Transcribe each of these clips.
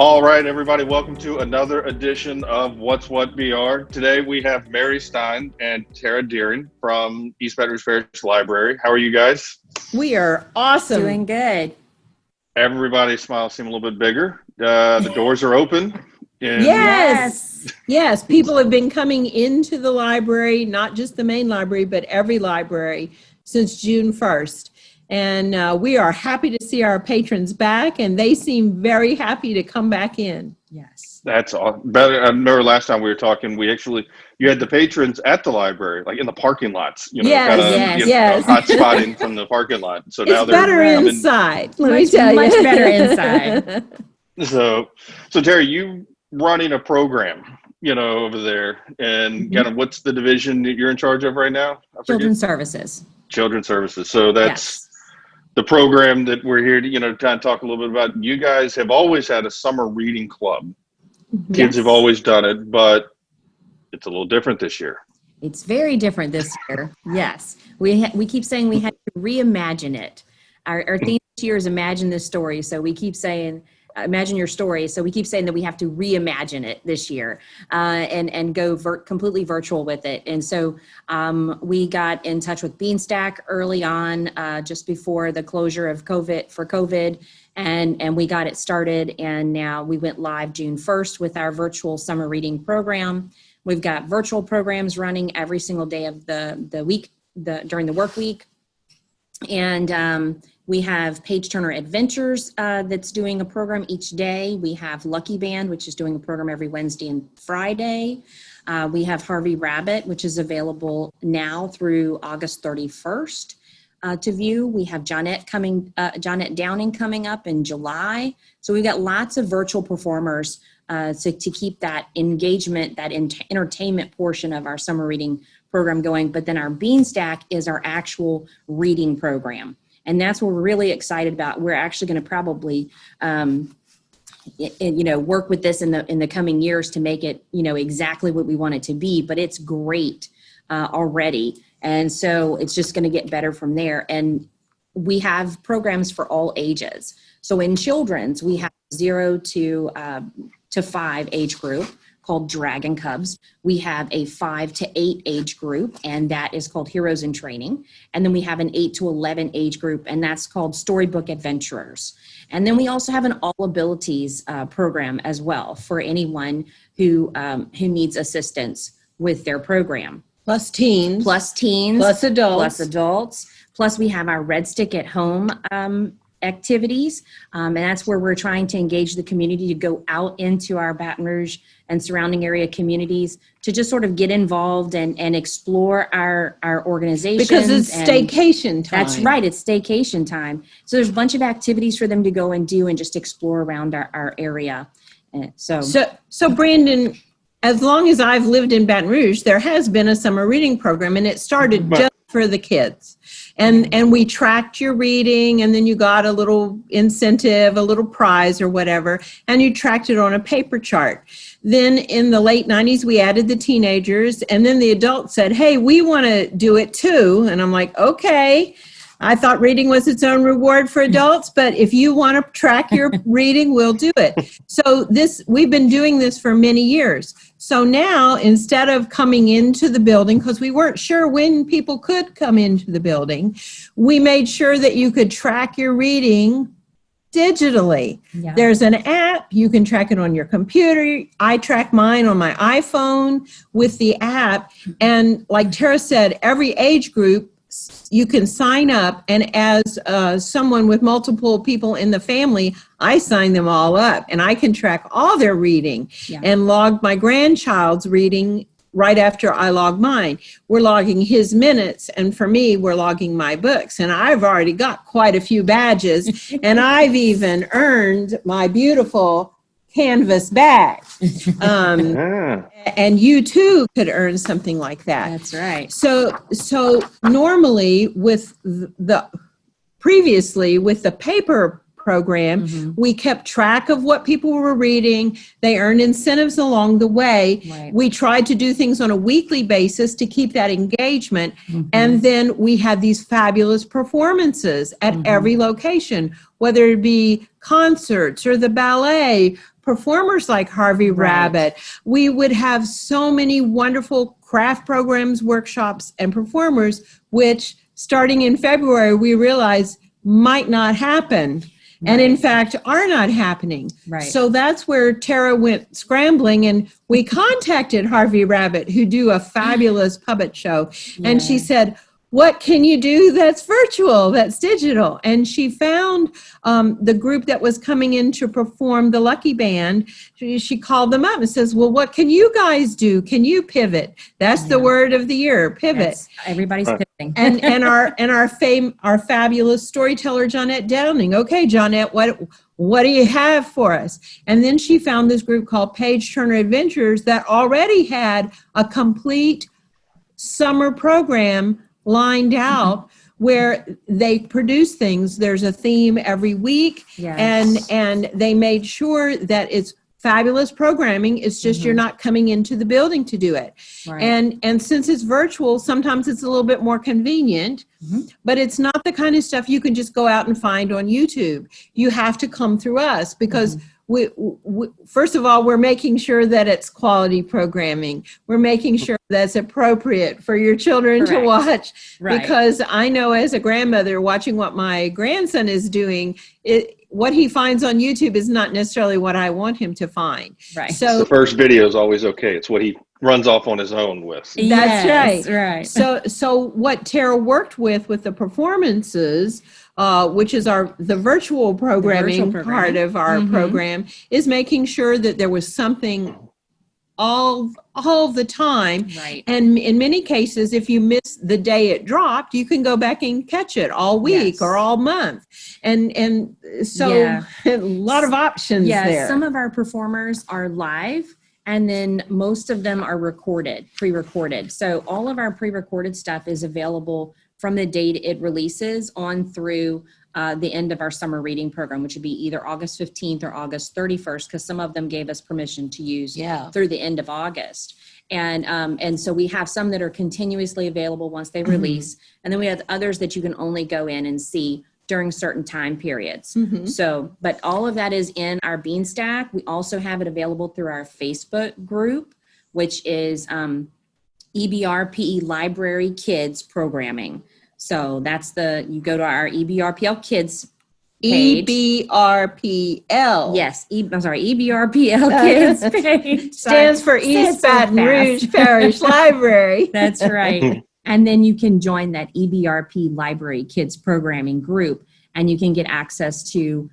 All right, everybody, welcome to another edition of What's What BR. Today we have Mary Stein and Tara Deering from East Baton Rouge Parish Library. How are you guys? We are awesome. Doing good. Everybody's smiles seem a little bit bigger. The doors are open. And Yes. People have been coming into the library, not just the main library, but every library since June 1st. And we are happy to see our patrons back, and they seem very happy to come back in. Yes. That's all. Better. I remember last time we were talking, you had the patrons at the library, like in the parking lots, Yes. hot spotting from the parking lot. So It's now they're better inside. Let me Much, tell you. much better inside. So Terry, you running a program, over there, and kind of what's the division that you're in charge of right now? Children's Services. Children's Services. So that's the program that we're here to, kind of talk a little bit about. You guys have always had a summer reading club. Kids have always done it, but it's a little different this year. It's very different this year. Yes. We keep saying we have to reimagine it. Our theme this year is imagine this story. So we keep saying, imagine your story. So we keep saying that we have to reimagine it this year and go completely virtual with it. And so we got in touch with Beanstack early on, just before the closure of COVID, and we got it started. And now we went live June 1st with our virtual summer reading program. We've got virtual programs running every single day of the week, during the work week. And we have Page Turner Adventures that's doing a program each day. We have Lucky Band, which is doing a program every Wednesday and Friday. We have Harvey Rabbit, which is available now through August 31st to view. We have Johnette Downing coming up in July. So we've got lots of virtual performers to keep that engagement, that entertainment portion of our summer reading program going. But then our Beanstack is our actual reading program. And that's what we're really excited about. We're actually going to probably, work with this in the coming years to make it, exactly what we want it to be. But it's great already. And so it's just going to get better from there. And we have programs for all ages. So in children's, we have 0 to 5 age group called Dragon Cubs. We have a 5 to 8 age group, and that is called Heroes in Training. And then we have an 8 to 11 age group, and that's called Storybook Adventurers. And then we also have an All Abilities program as well for anyone who needs assistance with their program. Plus teens. Plus adults. Plus we have our Red Stick at Home activities, and that's where we're trying to engage the community to go out into our Baton Rouge and surrounding area communities to just sort of get involved and explore our organizations. Because it's staycation time. That's right, it's staycation time. So there's a bunch of activities for them to go and do and just explore around our area. So Brandon, as long as I've lived in Baton Rouge, there has been a summer reading program, and it started just for the kids. And we tracked your reading, and then you got a little incentive, a little prize or whatever, and you tracked it on a paper chart. Then in the late 90s, we added the teenagers, and then the adults said, hey, we want to do it too. And I'm like, okay. I thought reading was its own reward for adults, but if you want to track your reading, we'll do it. So we've been doing this for many years. So now, instead of coming into the building, because we weren't sure when people could come into the building, we made sure that you could track your reading digitally. Yeah. There's an app. You can track it on your computer. I track mine on my iPhone with the app. And like Tara said, every age group, you can sign up, and as someone with multiple people in the family, I sign them all up, and I can track all their reading and log my grandchild's reading right after I log mine. We're logging his minutes, and for me, we're logging my books, and I've already got quite a few badges, and I've even earned my beautiful canvas bag. And you too could earn something like that. That's right. So normally previously with the paper program, we kept track of what people were reading. They earned incentives along the way. Right. We tried to do things on a weekly basis to keep that engagement. And then we had these fabulous performances at every location, whether it be concerts or the ballet, performers like Harvey Rabbit. We would have so many wonderful craft programs, workshops, and performers, which starting in February, we realized might not happen. And in fact, are not happening. So that's where Tara went scrambling, and we contacted Harvey Rabbit, who do a fabulous puppet show. And she said, what can you do that's virtual, that's digital? And she found the group that was coming in to perform the Lucky Band. She called them up and says, well, what can you guys do? Can you pivot? That's the word of the year, pivot. Everybody's pivoting. and our fabulous storyteller, Johnette Downing. Okay, Johnette, what do you have for us? And then she found this group called Page Turner Adventures that already had a complete summer program lined out where they produce things. There's a theme every week, and they made sure that it's fabulous programming. It's just you're not coming into the building to do it. And since it's virtual, sometimes it's a little bit more convenient, but it's not the kind of stuff you can just go out and find on YouTube. You have to come through us because we, first of all, we're making sure that it's quality programming. We're making sure that's appropriate for your children to watch. Because I know as a grandmother watching what my grandson is doing, what he finds on YouTube is not necessarily what I want him to find. So the first video is always okay. It's what he runs off on his own with. That's right. So what Tara worked with the performances, which is the virtual programming part of our program, is making sure that there was something all the time. And in many cases, if you miss the day it dropped, you can go back and catch it all week or all month. And so a lot of options there. Some of our performers are live, and then most of them are pre-recorded. So all of our pre-recorded stuff is available from the date it releases on through the end of our summer reading program, which would be either August 15th or August 31st, because some of them gave us permission to use through the end of August. And so we have some that are continuously available once they release. And then we have others that you can only go in and see during certain time periods. So, but all of that is in our Beanstack. We also have it available through our Facebook group, which is EBRPE Library Kids Programming. So that's you go to our EBRPL Kids page. EBRPL. Yes, EBRPL Kids page. Stands for East Baton Rouge Parish Library. That's right. And then you can join that EBRP Library Kids Programming group, and you can get access to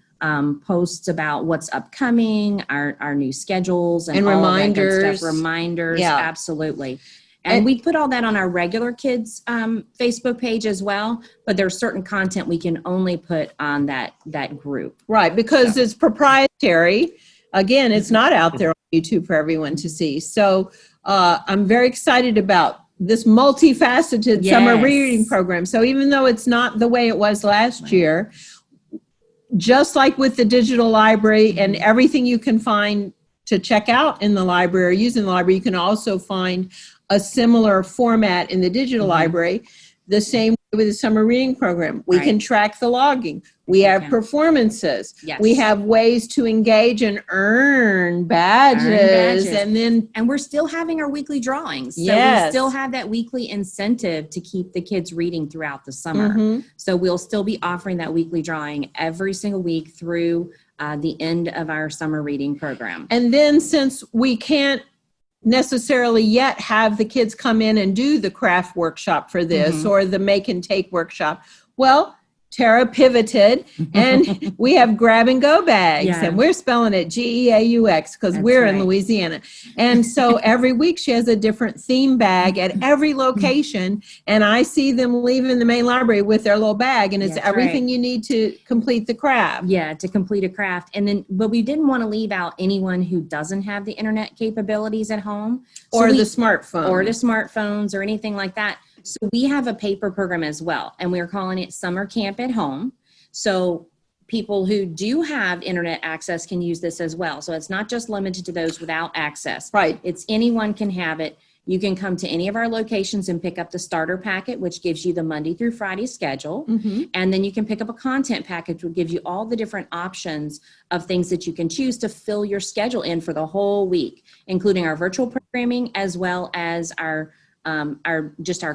posts about what's upcoming, our new schedules, and all reminders. Of that good stuff. Reminders, absolutely. And we put all that on our regular kids Facebook page as well, but there's certain content we can only put on that group. Right, because it's proprietary. Again, it's not out there on YouTube for everyone to see. So I'm very excited about this multifaceted summer reading program. So even though it's not the way it was last year, just like with the digital library and everything you can find to check out in the library or use in the library, you can also find a similar format in the digital library. The same with the summer reading program. We can track the logging. We have performances. We have ways to engage and earn badges. And we're still having our weekly drawings. So we still have that weekly incentive to keep the kids reading throughout the summer. So we'll still be offering that weekly drawing every single week through the end of our summer reading program. And then since we can't necessarily yet have the kids come in and do the craft workshop for this or the make and take workshop, well, Tara pivoted and we have grab and go bags and we're spelling it GEAUX because we're in Louisiana. And so every week she has a different theme bag at every location, and I see them leaving the main library with their little bag, and it's everything you need to complete the craft. Yeah, to complete a craft. And then, but we didn't want to leave out anyone who doesn't have the internet capabilities at home. Or the smartphone. Or the smartphones or anything like that. So we have a paper program as well, and we're calling it Summer Camp at Home. So people who do have internet access can use this as well. So it's not just limited to those without access. Right. It's anyone can have it. You can come to any of our locations and pick up the starter packet, which gives you the Monday through Friday schedule. And then you can pick up a content package, which gives you all the different options of things that you can choose to fill your schedule in for the whole week, including our virtual programming, as well as our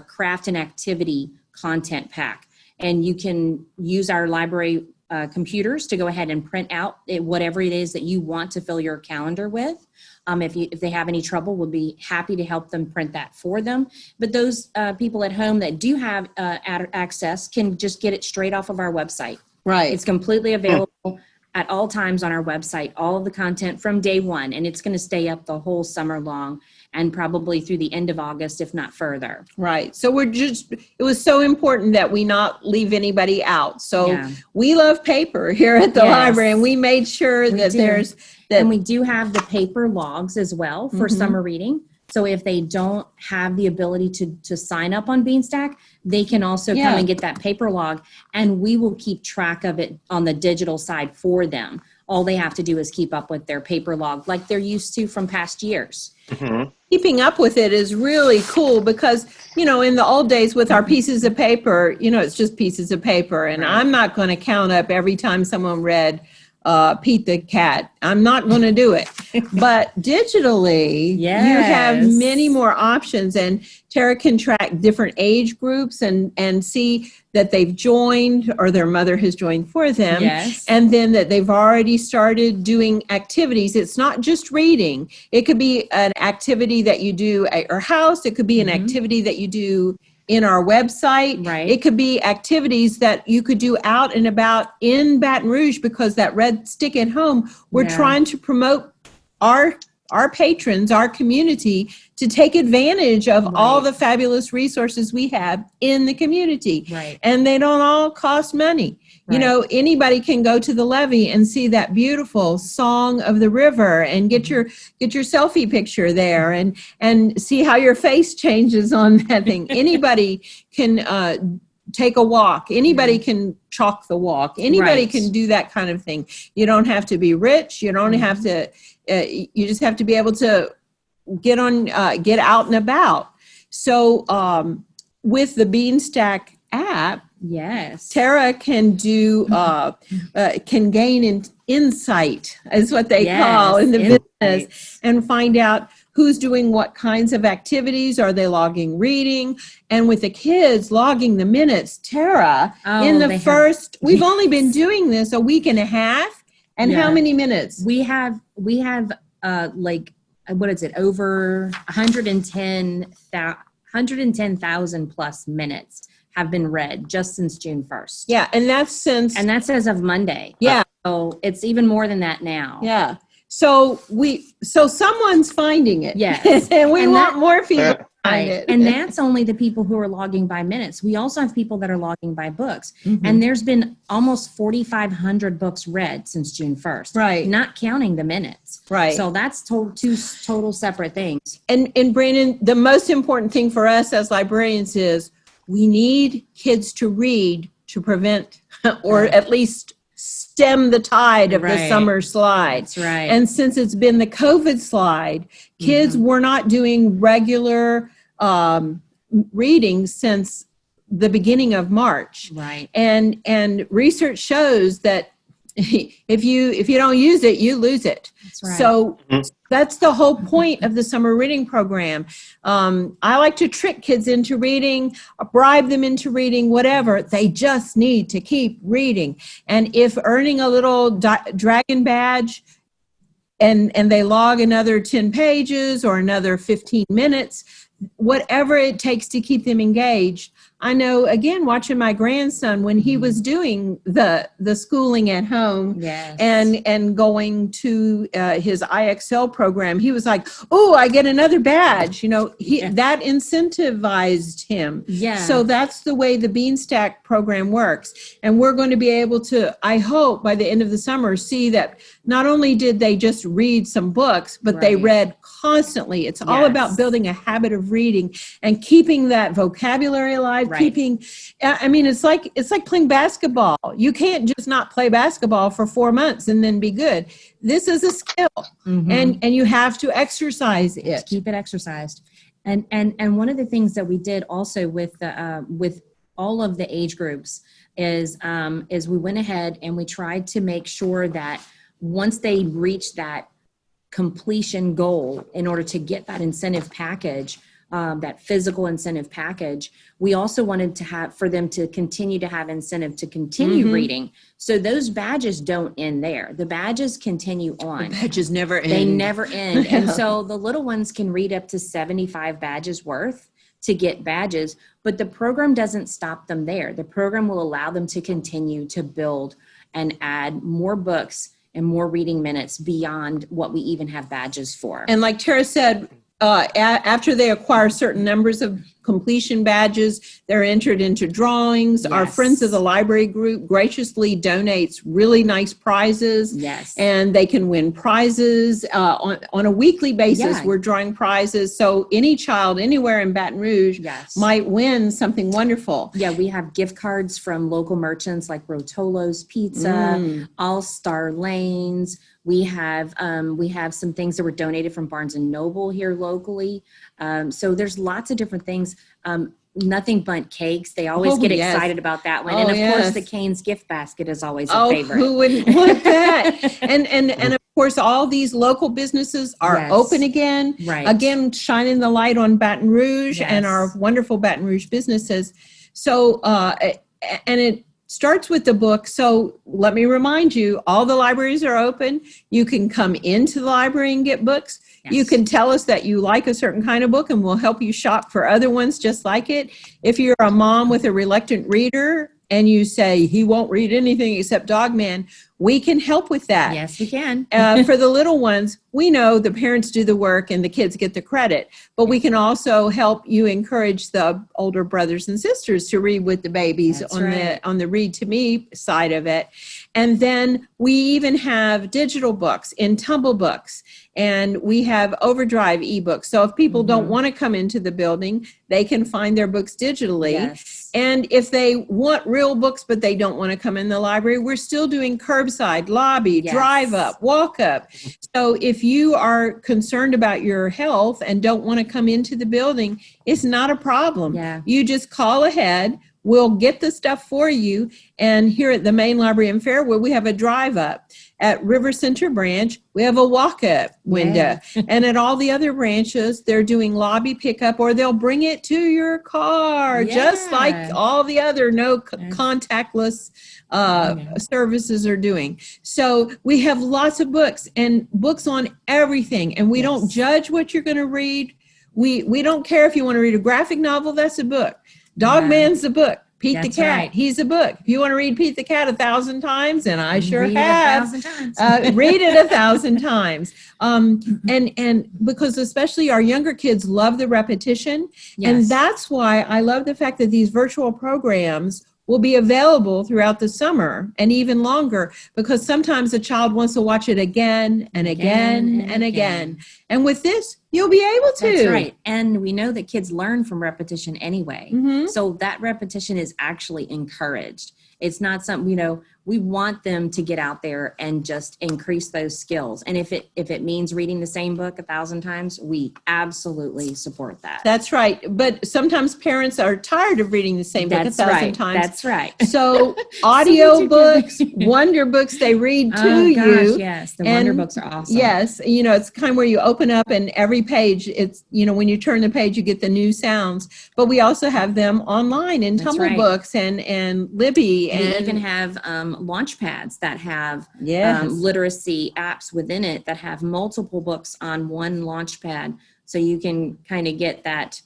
craft and activity content pack. And you can use our library computers to go ahead and print out whatever it is that you want to fill your calendar with. If they have any trouble, we'll be happy to help them print that for them. But those people at home that do have access can just get it straight off of our website. Right. It's completely available at all times on our website, all of the content from day one, and it's going to stay up the whole summer long and probably through the end of August, if not further. Right. So it was so important that we not leave anybody out. So we love paper here at the library, and we made sure And we do have the paper logs as well for summer reading. So if they don't have the ability to sign up on Beanstack, they can also come and get that paper log, and we will keep track of it on the digital side for them. All they have to do is keep up with their paper log like they're used to from past years. Keeping up with it is really cool because, in the old days with our pieces of paper, it's just pieces of paper. And I'm not going to count up every time someone read Pete the Cat. I'm not going to do it. But digitally, you have many more options, and Tara can track different age groups and see that they've joined or their mother has joined for them. Yes. And then that they've already started doing activities. It's not just reading. It could be an activity that you do at your house. It could be an activity that you do in our website. Right. It could be activities that you could do out and about in Baton Rouge, because that red stick at home, we're trying to promote our patrons, our community, to take advantage of all the fabulous resources we have in the community. Right. And they don't all cost money. Right. Anybody can go to the levee and see that beautiful Song of the River and get your selfie picture there and see how your face changes on that thing. Anybody can take a walk. Anybody can chalk the walk. Anybody can do that kind of thing. You don't have to be rich. You don't have to, you just have to be able to get out and about. So with the Beanstack app, Tara can do can gain insight, is what they call in the business, and find out who's doing what kinds of activities. Are they logging reading? And with the kids, logging the minutes. Tara, we've only been doing this a week and a half, and how many minutes? We have what is it, over 110,000 plus minutes have been read just since June 1st. Yeah, and that's as of Monday. Yeah. So it's even more than that now. Yeah. So someone's finding it. Yes. And we want more people to find it. And that's only the people who are logging by minutes. We also have people that are logging by books. And there's been almost 4,500 books read since June 1st. Right. Not counting the minutes. Right. So that's two total separate things. And Brandon, the most important thing for us as librarians is we need kids to read to prevent or at least stem the tide of the summer slide. That's right. And since it's been the COVID slide, kids were not doing regular reading since the beginning of March. Right. And research shows that if you don't use it, you lose it. That's right. So that's the whole point of the summer reading program. I like to trick kids into reading, bribe them into reading, whatever. They just need to keep reading. And if earning a little dragon badge and they log another 10 pages or another 15 minutes, whatever it takes to keep them engaged. I know, again, watching my grandson when he was doing the schooling at home and going to his IXL program, he was like, oh, I get another badge. That incentivized him. Yeah. So that's the way the Beanstack program works. And we're going to be able to, I hope, by the end of the summer, see that not only did they just read some books, but they read constantly. It's all about building a habit of reading and keeping that vocabulary alive. It's like playing basketball. You can't just not play basketball for 4 months and then be good. This is a skill, and you have to exercise it. Keep it exercised. And one of the things that we did also with all of the age groups is we went ahead and we tried to make sure that once they reached that completion goal, in order to get that incentive package, that physical incentive package, we also wanted to have for them to continue to have incentive to continue reading. So those badges don't end there. The badges continue on. The badges never end. They never end. And so the little ones can read up to 75 badges worth to get badges, but the program doesn't stop them there. The program will allow them to continue to build and add more books and more reading minutes beyond what we even have badges for. And like Tara said, after they acquire certain numbers of completion badges, they're entered into drawings. Yes. Our Friends of the Library group graciously donates really nice prizes. Yes. And they can win prizes on a weekly basis. Yeah. We're drawing prizes. So any child anywhere in Baton Rouge might win something wonderful. Yeah, we have gift cards from local merchants like Rotolo's Pizza, All Star Lanes. We have some things that were donated from Barnes & Noble here locally. So there's lots of different things. Nothing Bundt Cakes. They always get excited about that one. And of course, the Cane's gift basket is always a favorite. Who wouldn't want that? and of course, all these local businesses are open again. Right. Again, shining the light on Baton Rouge and our wonderful Baton Rouge businesses. So, and it starts with the book. So let me remind you, all the libraries are open. You can come into the library and get books. Yes. You can tell us that you like a certain kind of book and we'll help you shop for other ones just like it. If you're a mom with a reluctant reader and you say he won't read anything except Dog Man, we can help with that. Yes, we can. For the little ones, we know the parents do the work and the kids get the credit, but we can also help you encourage the older brothers and sisters to read with the babies on the Read to Me side of it. And then we even have digital books in Tumble Books, and we have Overdrive ebooks. So if people don't want to come into the building, they can find their books digitally. Yes. And if they want real books, but they don't want to come in the library, we're still doing curbside, lobby, drive up, walk up. So if you are concerned about your health and don't want to come into the building, it's not a problem. Yeah. You just call ahead. We'll get the stuff for you. And here at the main library in Fairwood, we have a drive up. At River Center branch, we have a walk up window. And at all the other branches, they're doing lobby pickup, or they'll bring it to your car, just like all the other contactless services are doing. So we have lots of books and books on everything. And we don't judge what you're going to read. We don't care if you want to read a graphic novel, that's a book. Dog Man's a book. Pete the Cat, he's a book. If you want to read Pete the Cat 1,000 times, and I sure have, read it 1,000 times. And because especially our younger kids love the repetition. And that's why I love the fact that these virtual programs will be available throughout the summer and even longer, because sometimes a child wants to watch it again and again and again. And with this, you'll be able to. That's right. And we know that kids learn from repetition anyway. So that repetition is actually encouraged. It's not something, we want them to get out there and just increase those skills. And if it means reading the same book 1,000 times, we absolutely support that. That's right. But sometimes parents are tired of reading the same book 1,000 times. That's right. So audio books, Wonder Books, they read to you. Yes, the Wonder Books are awesome. Yes, it's kind where you open up and every page, it's, when you turn the page, you get the new sounds. But we also have them online in Tumble Books and Libby. We even have launch pads that have literacy apps within it that have multiple books on one launch pad. So you can kind of get that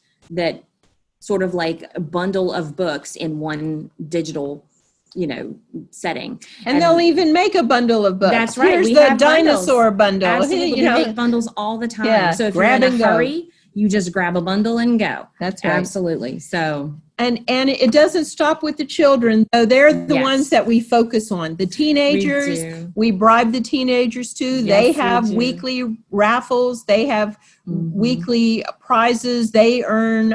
sort of like a bundle of books in one digital setting. And they'll even make a bundle of books. That's right. Here's the dinosaur bundle. Absolutely. We make bundles all the time. Yeah, so if you're in a hurry, you just grab a bundle and go. That's right. Absolutely. So And it doesn't stop with the children, though. They're the ones that we focus on. The teenagers, we bribe the teenagers too. They have weekly raffles. They have weekly prizes. They earn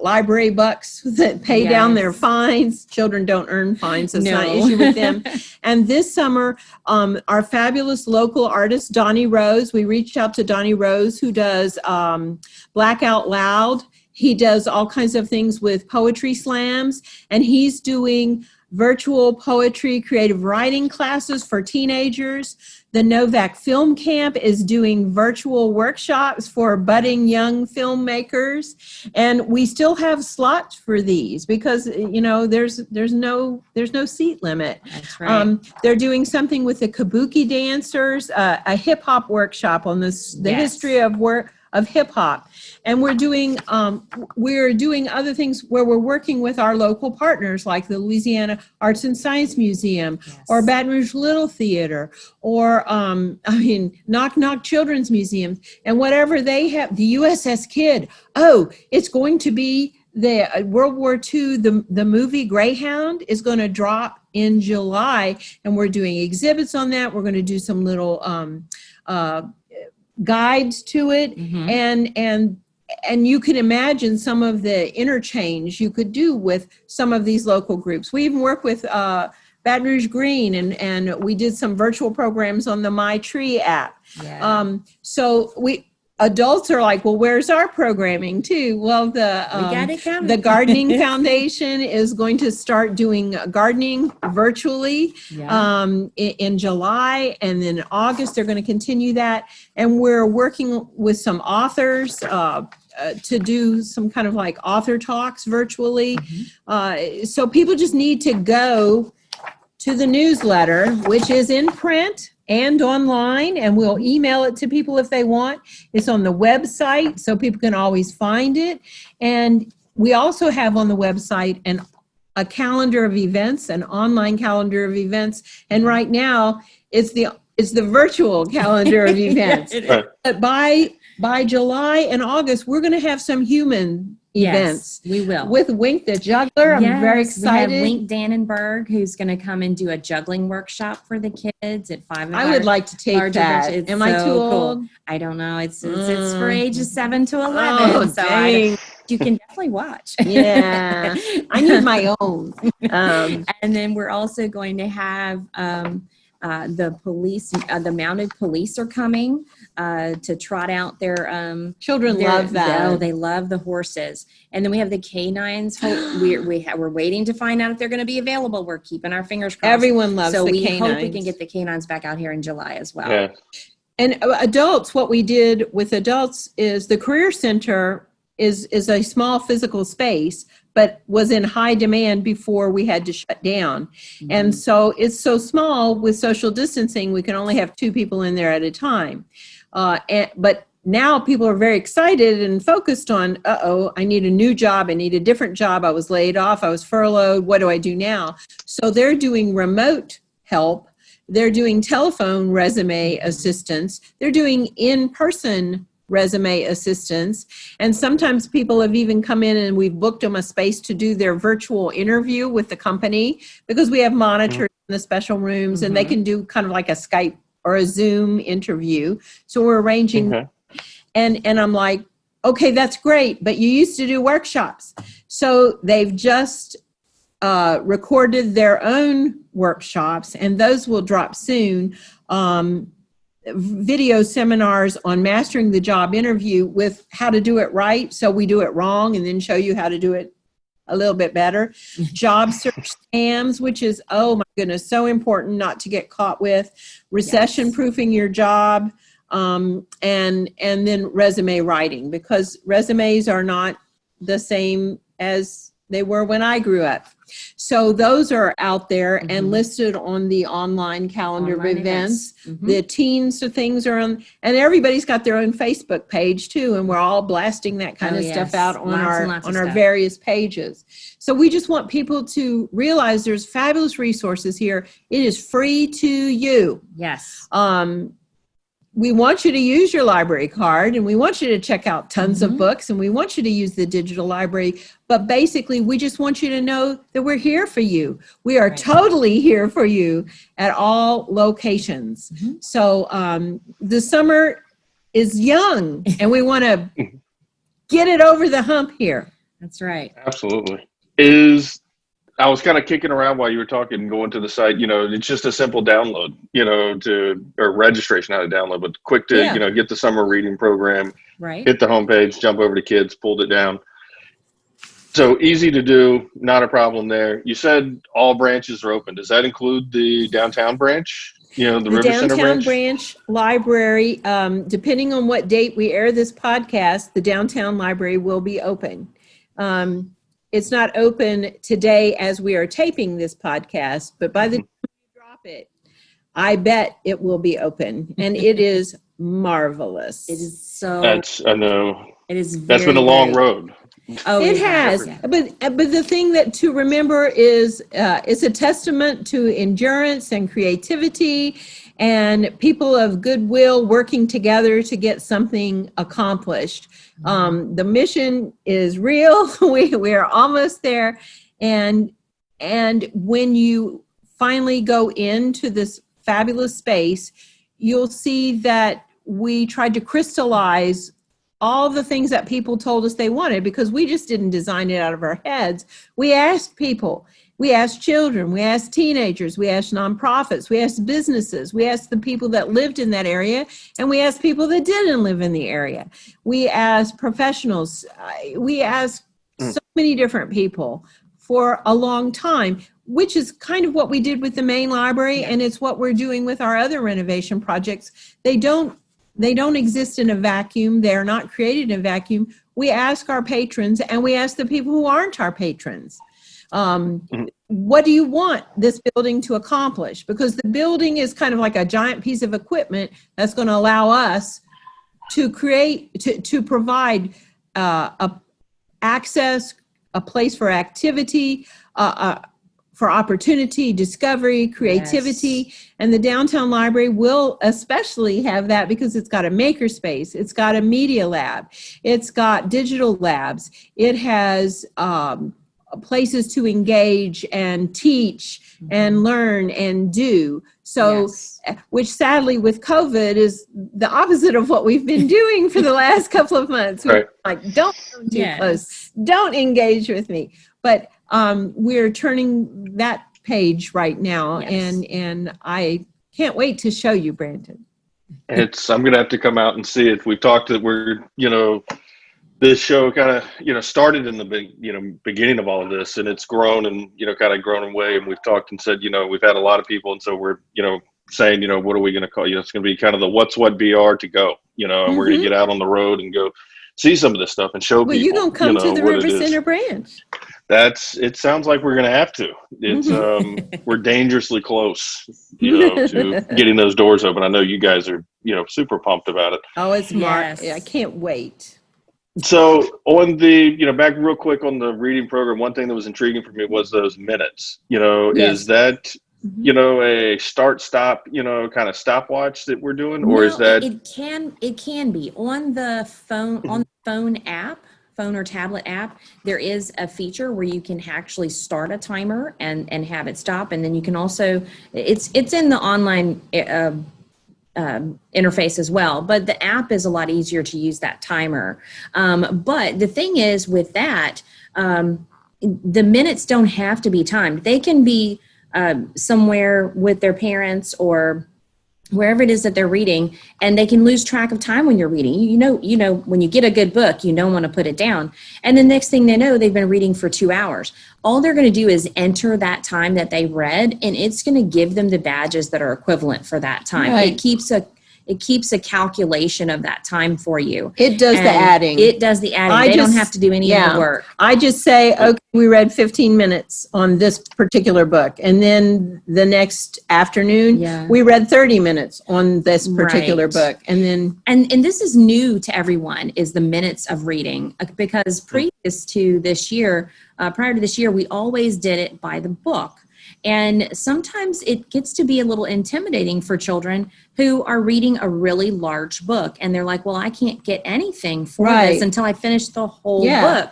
library bucks that pay down their fines. Children don't earn fines. That's not an issue with them. And this summer, our fabulous local artist, Donnie Rose, we reached out to Donnie Rose, who does Black Out Loud. He does all kinds of things with poetry slams, and he's doing virtual poetry, creative writing classes for teenagers. The Novak Film Camp is doing virtual workshops for budding young filmmakers. And we still have slots for these because, you know, there's no seat limit. That's right. They're doing something with the kabuki dancers, a hip hop workshop on the history of hip hop. And we're doing other things where we're working with our local partners like the Louisiana Arts and Science Museum or Baton Rouge Little Theater or Knock Knock Children's Museums, and whatever they have, the USS Kid. Oh, it's going to be the World War II, the movie Greyhound is going to drop in July, and we're doing exhibits on that. We're going to do some little guides to it, and you can imagine some of the interchange you could do with some of these local groups. We even work with Baton Rouge Green, and we did some virtual programs on the My Tree app. So adults are like, well, where's our programming too? Well, the Gardening Foundation is going to start doing gardening virtually in July, and then in August they're going to continue that. And we're working with some authors to do some kind of like author talks virtually. So people just need to go to the newsletter, which is in print and online, and we'll email it to people if they want. It's on the website, so people can always find it. And we also have on the website a calendar of events, an online calendar of events. And right now, it's the virtual calendar of events. But by July and August, we're going to have some human events. We will. With Wink the Juggler. I'm very excited. We have Wink Dannenberg, who's going to come and do a juggling workshop for the kids at 5 of I would like to take that. Am I too old? I don't know. It's for ages 7 to 11. Oh, so dang. You can definitely watch. Yeah. I need my own. And then we're also going to have the police, the mounted police are coming to trot out their children love that. Oh, they love the horses. And then we have the canines. We're waiting to find out if they're going to be available. We're keeping our fingers crossed. Everyone loves the canines. So we hope we can get the canines back out here in July as well. Yeah. And adults, what we did with adults is the Career Center is a small physical space, but was in high demand before we had to shut down. And so it's so small with social distancing, we can only have 2 people in there at a time. But now people are very excited and focused on, I need a new job. I need a different job. I was laid off. I was furloughed. What do I do now? So they're doing remote help. They're doing telephone resume assistance. They're doing in-person resume assistance. And sometimes people have even come in and we've booked them a space to do their virtual interview with the company because we have monitors in the special rooms and they can do kind of like a Skype or a Zoom interview. So we're arranging and I'm like, okay, that's great, but you used to do workshops. So they've just recorded their own workshops, and those will drop soon. Video seminars on mastering the job interview with how to do it right, so we do it wrong and then show you how to do it a little bit better. Job search scams, which is, oh my goodness, so important not to get caught with. Recession proofing your job, and then resume writing, because resumes are not the same as they were when I grew up. So those are out there and listed on the online calendar of events. The teens things are on, and everybody's got their own Facebook page too, and we're all blasting that kind of stuff out on our various pages. So we just want people to realize there's fabulous resources here. It is free to you. Yes. we want you to use your library card, and we want you to check out tons of books, and we want you to use the digital library. But basically, we just want you to know that we're here for you. We are totally here for you at all locations. So the summer is young, and we want to get it over the hump here. That's right. Absolutely. I was kind of kicking around while you were talking, going to the site, it's just a simple download, or registration, not a download, but quick to, get the summer reading program, hit the homepage, jump over to kids, pulled it down. So easy to do, not a problem there. You said all branches are open. Does that include the downtown branch? The River Center downtown branch library, depending on what date we air this podcast, the downtown library will be open. It's not open today as we are taping this podcast, but by the time you drop it, I bet it will be open, and it is marvelous. It is so. I know. It is. That's been a long road. Oh, it has. Yeah. But the thing that to remember is it's a testament to endurance and creativity and people of goodwill working together to get something accomplished. The mission is real. We are almost there. And when you finally go into this fabulous space, you'll see that we tried to crystallize all the things that people told us they wanted, because we just didn't design it out of our heads. We asked people, we asked children, we asked teenagers, we asked nonprofits, we asked businesses, we asked the people that lived in that area, and we asked people that didn't live in the area. We asked professionals, we asked so many different people for a long time, which is kind of what we did with the main library, and it's what we're doing with our other renovation projects. They don't exist in a vacuum. They're not created in a vacuum. We ask our patrons, and we ask the people who aren't our patrons, what do you want this building to accomplish? Because the building is kind of like a giant piece of equipment that's going to allow us to provide access, a place for activity, for opportunity, discovery, creativity. Yes. And the downtown library will especially have that because it's got a makerspace, it's got a media lab, it's got digital labs, it has places to engage and teach and learn and do. So, which sadly with COVID is the opposite of what we've been doing for the last couple of months. Right. Like, don't come too close, don't engage with me. But we're turning that page right now, and I can't wait to show you, Brandon. I'm going to have to come out and see it. We've talked that we're, this show kind of, started in the beginning of all of this, and it's grown and, kind of grown away. And we've talked and said, we've had a lot of people. And so we're, saying, what are we going to call, it's going to be kind of the what's what BR to go, and we're going to get out on the road and go see some of this stuff and show people. Well, you're going to come to the River Center branch. It sounds like we're going to have to. It's we're dangerously close, to getting those doors open. I know you guys are, super pumped about it. Oh, it's March. I can't wait. So on the, back real quick on the reading program, one thing that was intriguing for me was those minutes. Is that, a start stop, kind of stopwatch that we're doing, or is that? It can be on the phone or tablet app. There is a feature where you can actually start a timer and have it stop, and then you can also it's in the online interface as well, but the app is a lot easier to use that timer. But the thing is with that, the minutes don't have to be timed. They can be somewhere with their parents or wherever it is that they're reading, and they can lose track of time when you're reading. When you get a good book, you don't want to put it down. And the next thing they know, they've been reading for 2 hours. All they're going to do is enter that time that they read, and it's going to give them the badges that are equivalent for that time. Right. It keeps a calculation of that time for you. It does the adding. It does the adding. They don't have to do any of the work. I just say, okay, we read 15 minutes on this particular book. And then the next afternoon, we read 30 minutes on this particular book. And then... And this is new to everyone, is the minutes of reading. Because previous to this year, prior to this year, we always did it by the book. And sometimes it gets to be a little intimidating for children who are reading a really large book. And they're like, well, I can't get anything for this until I finish the whole book.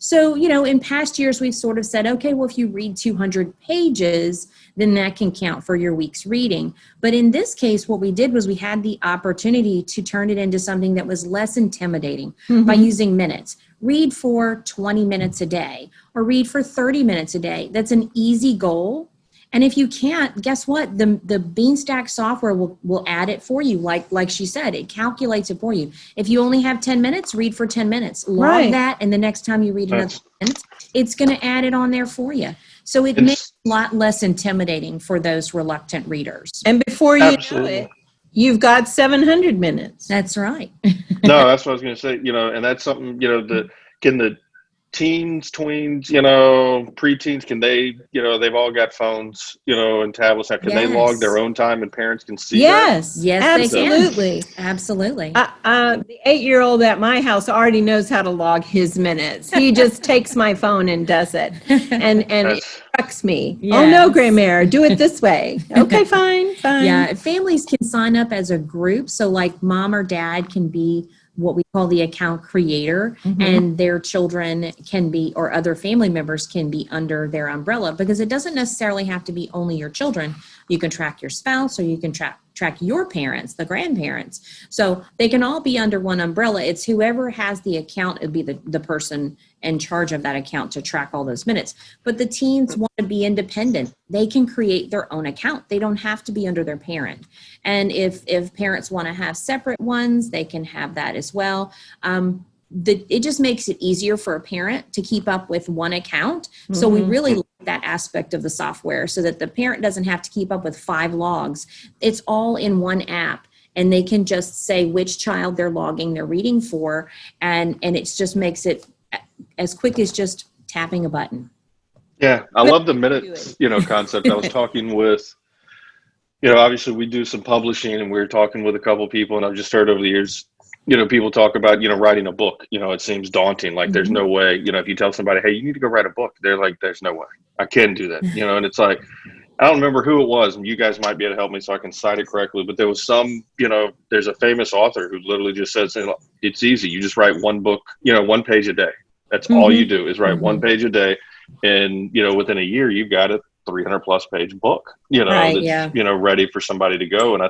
So, in past years, we've sort of said, okay, well, if you read 200 pages, then that can count for your week's reading. But in this case, what we did was we had the opportunity to turn it into something that was less intimidating by using minutes. Read for 20 minutes a day or read for 30 minutes a day. That's an easy goal. And if you can't, guess what? The Beanstack software will add it for you. Like she said, it calculates it for you. If you only have 10 minutes, read for 10 minutes. Log that, and the next time you read another 10 minutes, it's going to add it on there for you. So it makes it a lot less intimidating for those reluctant readers. And before you know it, you've got 700 minutes. That's right. No, that's what I was going to say, and that's something, can the teens, tweens, preteens, can they, they've all got phones, and tablets. Can they log their own time and parents can see that? Yes, absolutely. They can. Absolutely. The 8-year-old at my house already knows how to log his minutes. He just takes my phone and does it and instructs me. Yes. Oh, no, Grandmere, do it this way. Okay, fine. Yeah, families can sign up as a group. So like mom or dad can be what we call the account creator, and their children can be, or other family members can be under their umbrella, because it doesn't necessarily have to be only your children. You can track your spouse, or you can track your parents, the grandparents. So they can all be under one umbrella. It's whoever has the account, it'd be the person in charge of that account to track all those minutes. But the teens want to be independent. They can create their own account. They don't have to be under their parent. And if parents want to have separate ones, they can have that as well. It just makes it easier for a parent to keep up with one account. So we really like that aspect of the software, so that the parent doesn't have to keep up with 5 logs. It's all in one app, and they can just say which child they're logging their reading for, and it just makes it as quick as just tapping a button. Yeah, I love the minutes, concept. I was talking with, obviously we do some publishing, and we were talking with a couple of people, and I've just heard over the years, people talk about, writing a book. It seems daunting. Like there's no way, if you tell somebody, hey, you need to go write a book, they're like, there's no way I can do that. And it's like, I don't remember who it was, and you guys might be able to help me so I can cite it correctly, but there was some, there's a famous author who literally just says, it's easy. You just write one book, 1 page a day. That's all you do is write 1 page a day. And, within a year, you've got a 300 plus page book, that's, ready for somebody to go. And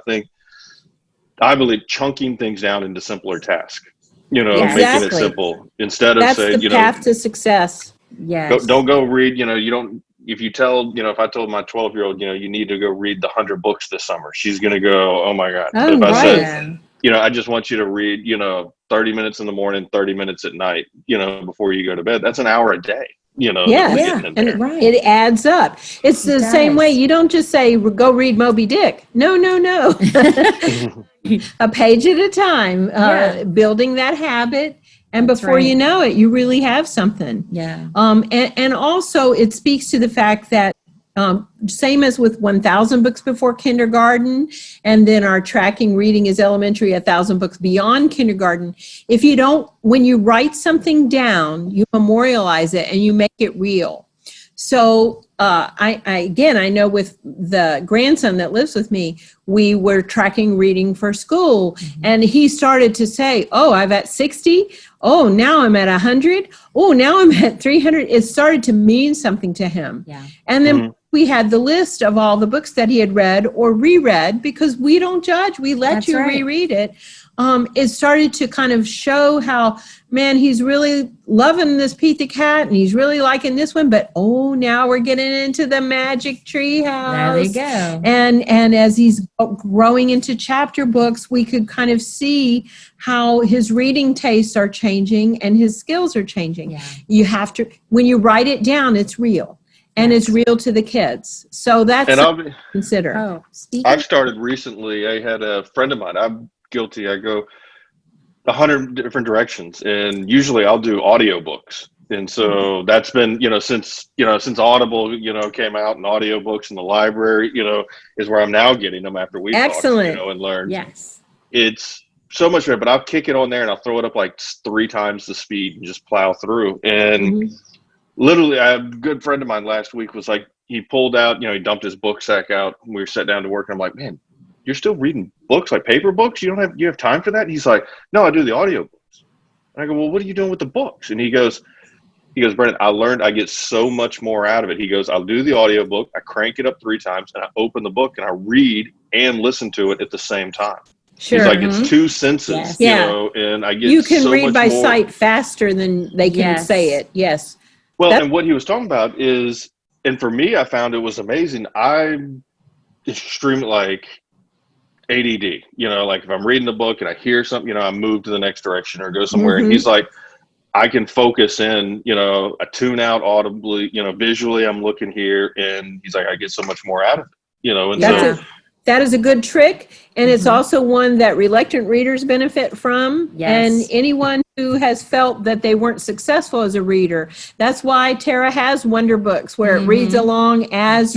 I believe chunking things down into simpler tasks, making it simple instead of saying, the path to success. Yes. Don't go read, you don't, if you tell, if I told my 12-year-old, you need to go read the 100 books this summer, she's going to go, oh my God. Oh, but if I right. said, I just want you to read, 30 minutes in the morning, 30 minutes at night, before you go to bed, that's an hour a day. And it adds up. It's the same way. You don't just say, go read Moby Dick. No. A page at a time, building that habit. And before you know it, you really have something. Yeah. And also it speaks to the fact that same as with 1,000 books before kindergarten, and then our tracking reading is elementary, 1,000 books beyond kindergarten. If you don't, when you write something down, you memorialize it and you make it real. So I know with the grandson that lives with me, we were tracking reading for school, and he started to say, oh, I'm at 60. Oh, now I'm at 100. Oh, now I'm at 300. It started to mean something to him. Yeah. And then we had the list of all the books that he had read or reread, because we don't judge. We let you reread it. It started to kind of show how, man, he's really loving this Pete the Cat, and he's really liking this one. But, now we're getting into the Magic Tree House. There you go. And as he's growing into chapter books, we could kind of see how his reading tastes are changing and his skills are changing. Yeah. You have to, when you write it down, it's real. And it's real to the kids. So that's something to consider. I've started recently. I had a friend of mine. I'm guilty. I go 100 different directions, and usually I'll do audiobooks. And so that's been, since Audible, came out, and audiobooks in the library, is where I'm now getting them after we talked, and learned. Yes. It's so much better, but I'll kick it on there and I'll throw it up like 3 times the speed and just plow through. And literally, I have a good friend of mine last week was like, he pulled out, he dumped his book sack out. We were sat down to work, and I'm like, man, you're still reading books, like paper books? You have time for that? And he's like, no, I do the audio books. And I go, well, what are you doing with the books? And he goes, Brendan, I learned I get so much more out of it. He goes, I'll do the audio book, I crank it up 3 times, and I open the book and I read and listen to it at the same time. Sure. He's like, it's 2 senses, Yes. and I get you can so read much by more. sight faster than they can say it. Yes. Well, and what he was talking about is, and for me, I found it was amazing. I'm extremely like ADD, like if I'm reading a book and I hear something, I move to the next direction or go somewhere. And he's like, I can focus in, I tune out audibly, visually I'm looking here, and he's like, I get so much more out of it, and that is a good trick. And it's also one that reluctant readers benefit from. Yes. And anyone who has felt that they weren't successful as a reader. That's why Tara has Wonder Books, where it reads along as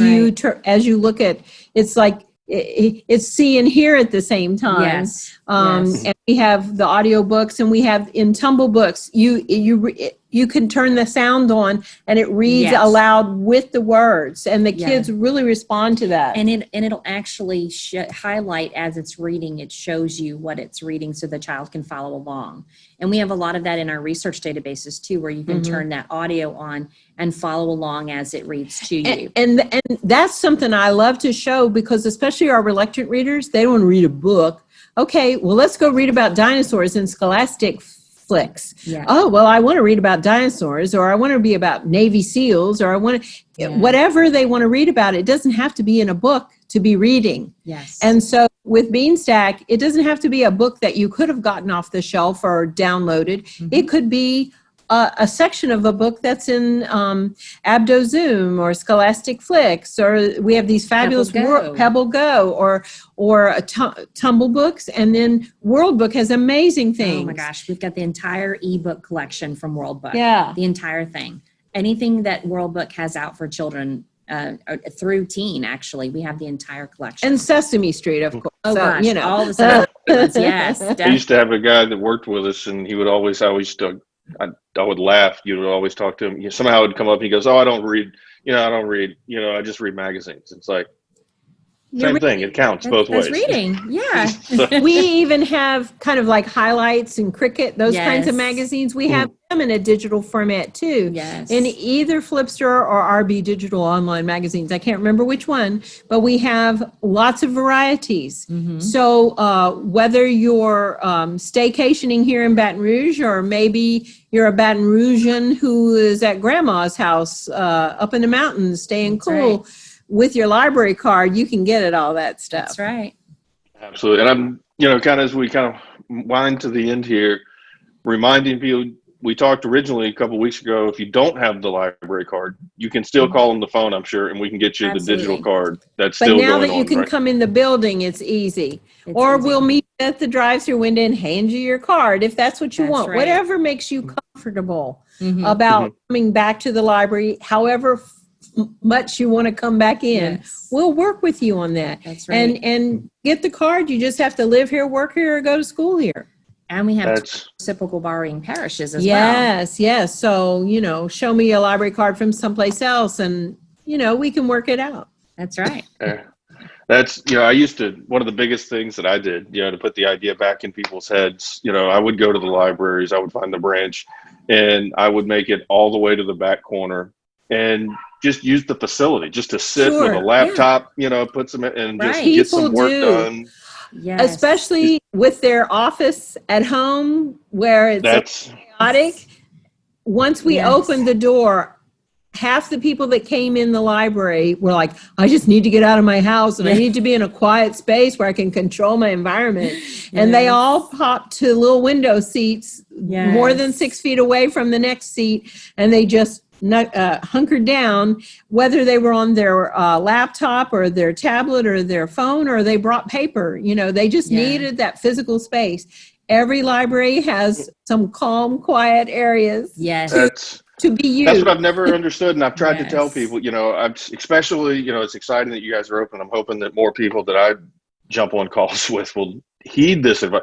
as you look at, it's like, it's see and hear at the same time. Yes. And we have the audio books, and we have in Tumble Books, you can turn the sound on and it reads aloud with the words, and the kids really respond to that. And it'll actually highlight as it's reading. It shows you what it's reading so the child can follow along. And we have a lot of that in our research databases too, where you can turn that audio on and follow along as it reads to you. And that's something I love to show, because especially our reluctant readers, they don't want to read a book. Okay, well, let's go read about dinosaurs in Scholastic Flicks. Yeah. Oh, well, I want to read about dinosaurs, or I want to be about Navy SEALs, or I want to, whatever they want to read about. It doesn't have to be in a book to be reading. Yes. And so with Beanstack, it doesn't have to be a book that you could have gotten off the shelf or downloaded. It could be a section of a book that's in AbdoZoom or Scholastic Flicks, or we have these fabulous Pebble Go or Tumble Books, and then World Book has amazing things. Oh my gosh, we've got the entire ebook collection from World Book. Yeah, the entire thing. Anything that World Book has out for children through teen, actually, we have the entire collection. And Sesame Street, of course. Oh so, gosh, all the Sesame Street, yes. I used to have a guy that worked with us, and he would always, I would laugh. You would always talk to him. Somehow it would come up. He goes, "Oh, I don't read. I don't read. I just read magazines." It's like same thing. It counts both ways. That's reading. Yeah. We even have kind of like highlights and cricket, those kinds of magazines. We have them in a digital format too. Yes. In either Flipster or RB Digital Online magazines. I can't remember which one, but we have lots of varieties. So whether you're staycationing here in Baton Rouge, or maybe you're a Baton Rougean who is at grandma's house up in the mountains staying cool, with your library card, you can get at all that stuff. That's right. Absolutely. And I'm, kind of as we kind of wind to the end here, reminding people, we talked originally a couple of weeks ago, if you don't have the library card, you can still call on the phone, I'm sure, and we can get you the digital card. That's still going on. But now that you can come in the building, it's easy. We'll meet at the drive-through window and hand you your card if that's what you want. Right. Whatever makes you comfortable about coming back to the library, however much you want to come back in, we'll work with you on that. That's right. And get the card. You just have to live here, work here, or go to school here. And we have reciprocal borrowing parishes as well. Yes. So, show me a library card from someplace else, and, we can work it out. That's right. That's, I used to, one of the biggest things that I did, to put the idea back in people's heads, I would go to the libraries, I would find the branch, and I would make it all the way to the back corner and just use the facility just to sit with a laptop, put some and just get some work done. Yes. Especially with their office at home where it's chaotic. Once we opened the door, half the people that came in the library were like, I just need to get out of my house and I need to be in a quiet space where I can control my environment. And they all popped to little window seats more than 6 feet away from the next seat, and they just hunkered down, whether they were on their laptop or their tablet or their phone, or they brought paper. They just needed that physical space. Every library has some calm, quiet areas to be used. That's what I've never understood, and I've tried to tell people, especially, it's exciting that you guys are open. I'm hoping that more people that I jump on calls with will heed this advice.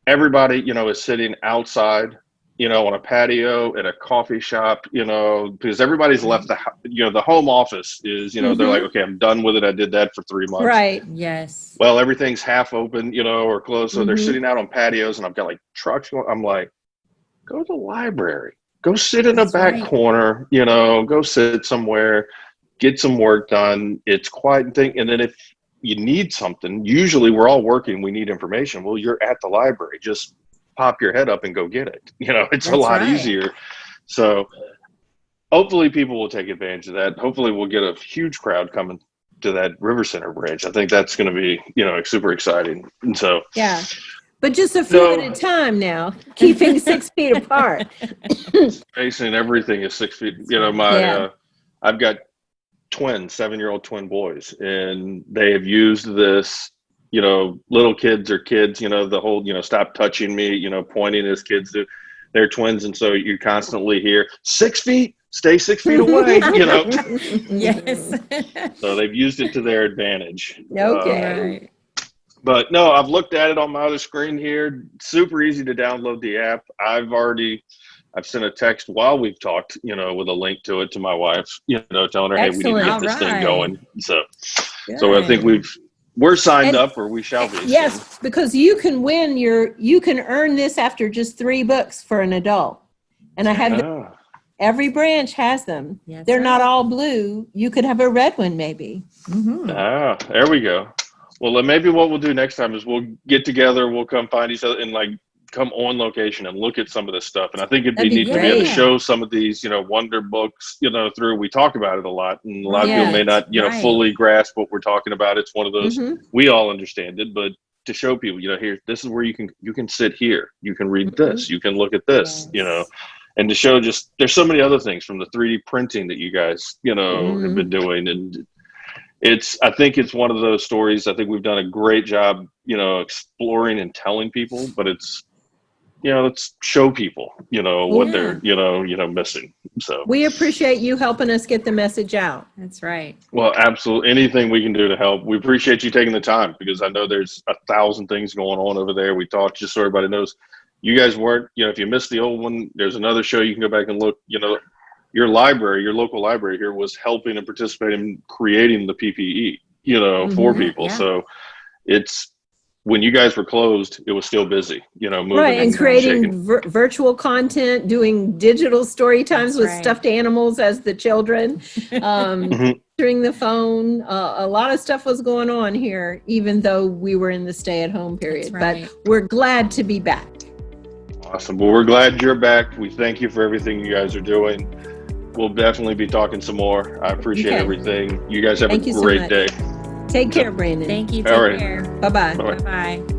Everybody, is sitting outside on a patio at a coffee shop, because everybody's left the home office is, they're like, okay, I'm done with it. I did that for 3 months. Right. Yes. Well, everything's half open, or closed. So they're Mhm. sitting out on patios, and I've got like trucks going. I'm like, go to the library, go sit in a That's back right. corner, go sit somewhere, get some work done. It's quiet and thing. And then if you need something, usually we're all working, we need information. Well, you're at the library, just pop your head up and go get it. It's a That's lot right. easier. So hopefully people will take advantage of that. Hopefully we'll get a huge crowd coming to that River Center branch. I think that's going to be, super exciting. And so, Yeah. But just a few at a time now, keeping 6 feet apart. spacing everything is 6 feet. Yeah. I've got 7-year-old twin boys, and they have used this, little kids are kids, the whole, stop touching me, pointing as kids do. They're twins. And so you constantly hear 6 feet, stay 6 feet away, Yes. So they've used it to their advantage. Okay. Right. But no, I've looked at it on my other screen here. Super easy to download the app. I've sent a text while we've talked, with a link to it to my wife, telling her, hey, we need to Excellent. get this thing going. So I Good. think we're signed And- up, or we shall be. Yes, soon. because you can earn this after just 3 books for an adult. And I have every branch has them. Yes, They're sir. not all blue. You could have a red one maybe. Mm-hmm. There we go. Well, then maybe what we'll do next time is we'll get together, we'll come find each other and come on location and look at some of this stuff. And I think it'd be That'd be neat to be able to great. show some of these, wonder books, through. We talk about it a lot, and a lot of people may not, Right. fully grasp what we're talking about. It's one of those, Mhm. we all understand it, but to show people, here, this is where you can sit here, you can read this, you can look at this, Yes. and to show just, there's so many other things from the 3D printing that you guys, have Mhm. been doing. And I think it's one of those stories. I think we've done a great job, exploring and telling people, but it's, let's show people, what they're, missing. So We appreciate you helping us get the message out. That's right. well, absolutely. Anything we can do to help. We appreciate you taking the time, because I know there's 1,000 things going on over there. We talked, just so everybody knows, you guys weren't, if you missed the old one, there's another show you can go back and look. Your local library here was helping and participating in creating the PPE, for people. Yeah. So it's, when you guys were closed, it was still busy, moving Right, and creating shaking. virtual content, doing digital story times That's with right. stuffed animals as the children, Mhm. answering the phone. A lot of stuff was going on here, even though we were in the stay-at-home period. That's right. But we're glad to be back. Awesome. Well, we're glad you're back. We thank you for everything you guys are doing. We'll definitely be talking some more. I appreciate Okay. everything. You guys have Thank a you so great much. day. Take care, Brandon. Thank you. All Take right. care. Bye-bye. Bye-bye. Bye-bye.